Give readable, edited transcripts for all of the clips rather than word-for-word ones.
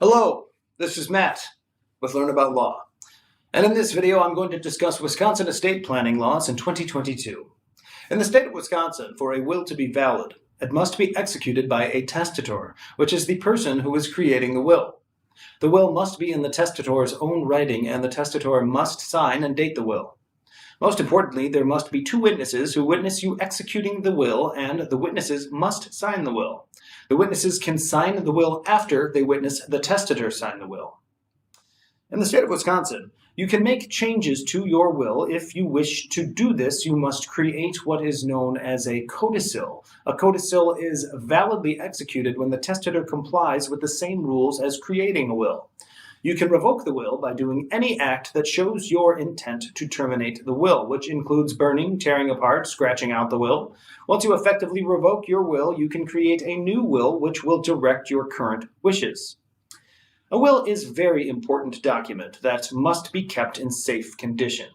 Hello, this is Matt with Learn About Law. And in this video, I'm going to discuss Wisconsin estate planning laws in 2022. In the state of Wisconsin, for a will to be valid, it must be executed by a testator, which is the person who is creating the will. The will must be in the testator's own writing, and the testator must sign and date the will. Most importantly, there must be two witnesses who witness you executing the will, and the witnesses must sign the will. The witnesses can sign the will after they witness the testator sign the will. In the state of Wisconsin, you can make changes to your will. If you wish to do this, you must create what is known as a codicil. A codicil is validly executed when the testator complies with the same rules as creating a will. You can revoke the will by doing any act that shows your intent to terminate the will, which includes burning, tearing apart, scratching out the will. Once you effectively revoke your will, you can create a new will which will direct your current wishes. A will is a very important document that must be kept in safe condition.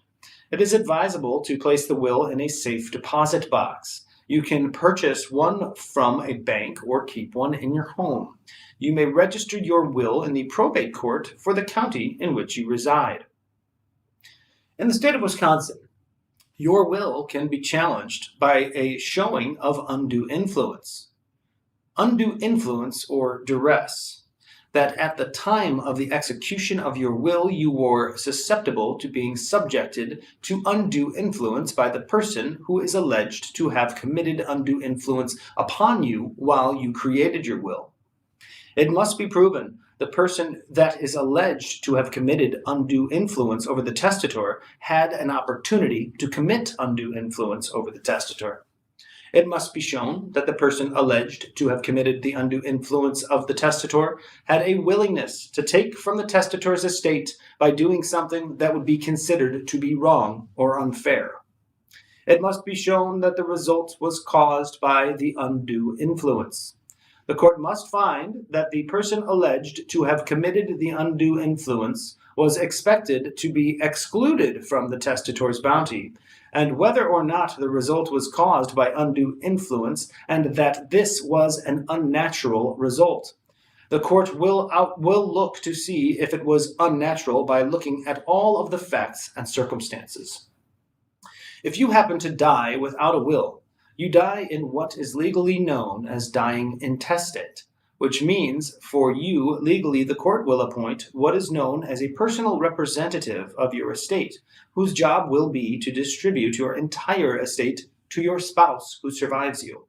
It is advisable to place the will in a safe deposit box. You can purchase one from a bank or keep one in your home. You may register your will in the probate court for the county in which you reside. In the state of Wisconsin, your will can be challenged by a showing of undue influence. Undue influence or duress. That at the time of the execution of your will, you were susceptible to being subjected to undue influence by the person who is alleged to have committed undue influence upon you while you created your will. It must be proven the person that is alleged to have committed undue influence over the testator had an opportunity to commit undue influence over the testator. It must be shown that the person alleged to have committed the undue influence of the testator had a willingness to take from the testator's estate by doing something that would be considered to be wrong or unfair. It must be shown that the result was caused by the undue influence. The court must find that the person alleged to have committed the undue influence was expected to be excluded from the testator's bounty, and whether or not the result was caused by undue influence, and that this was an unnatural result. The court will look to see if it was unnatural by looking at all of the facts and circumstances. If you happen to die without a will, you die in what is legally known as dying intestate, which means for you, legally, the court will appoint what is known as a personal representative of your estate, whose job will be to distribute your entire estate to your spouse who survives you.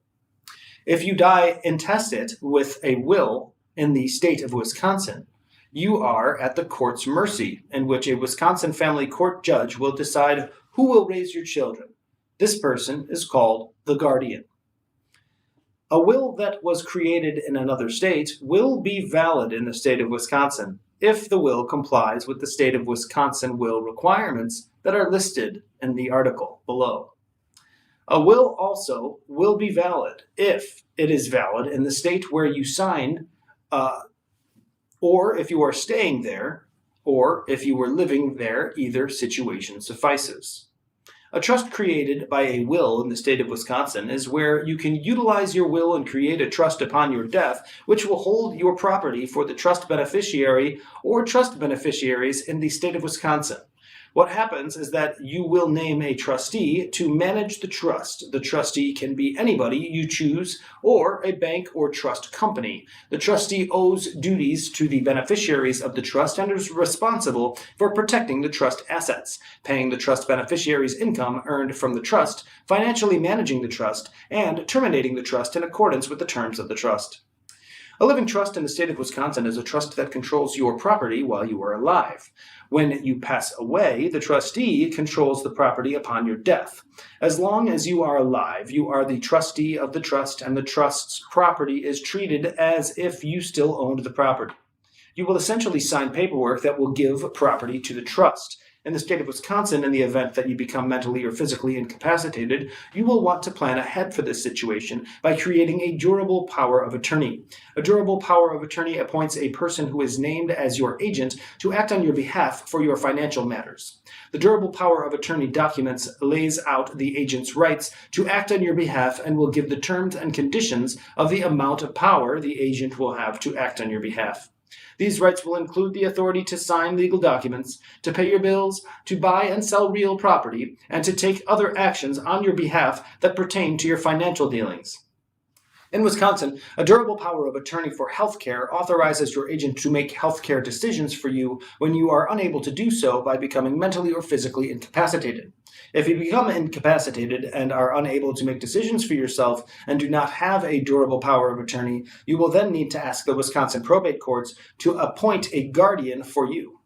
If you die intestate with a will in the state of Wisconsin, you are at the court's mercy, in which a Wisconsin family court judge will decide who will raise your children. This person is called the guardian. A will that was created in another state will be valid in the state of Wisconsin if the will complies with the state of Wisconsin will requirements that are listed in the article below. A will also will be valid if it is valid in the state where you signed, or if you are staying there, or if you were living there. Either situation suffices. A trust created by a will in the state of Wisconsin is where you can utilize your will and create a trust upon your death, which will hold your property for the trust beneficiary or trust beneficiaries in the state of Wisconsin. What happens is that you will name a trustee to manage the trust. The trustee can be anybody you choose or a bank or trust company. The trustee owes duties to the beneficiaries of the trust and is responsible for protecting the trust assets, paying the trust beneficiaries' income earned from the trust, financially managing the trust, and terminating the trust in accordance with the terms of the trust. A living trust in the state of Wisconsin is a trust that controls your property while you are alive. When you pass away, the trustee controls the property upon your death. As long as you are alive, you are the trustee of the trust, and the trust's property is treated as if you still owned the property. You will essentially sign paperwork that will give property to the trust. In the state of Wisconsin, in the event that you become mentally or physically incapacitated, you will want to plan ahead for this situation by creating a durable power of attorney. A durable power of attorney appoints a person who is named as your agent to act on your behalf for your financial matters. The durable power of attorney documents lays out the agent's rights to act on your behalf and will give the terms and conditions of the amount of power the agent will have to act on your behalf. These rights will include the authority to sign legal documents, to pay your bills, to buy and sell real property, and to take other actions on your behalf that pertain to your financial dealings. In Wisconsin, a durable power of attorney for healthcare authorizes your agent to make healthcare decisions for you when you are unable to do so by becoming mentally or physically incapacitated. If you become incapacitated and are unable to make decisions for yourself and do not have a durable power of attorney, you will then need to ask the Wisconsin probate courts to appoint a guardian for you.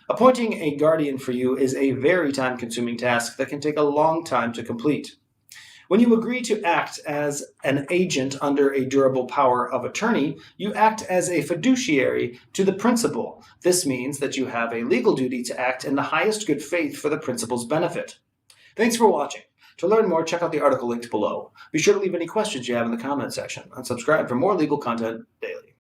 Appointing a guardian for you is a very time-consuming task that can take a long time to complete. When you agree to act as an agent under a durable power of attorney, you act as a fiduciary to the principal. This means that you have a legal duty to act in the highest good faith for the principal's benefit. Thanks for watching. To learn more, check out the article linked below. Be sure to leave any questions you have in the comment section, and subscribe for more legal content daily.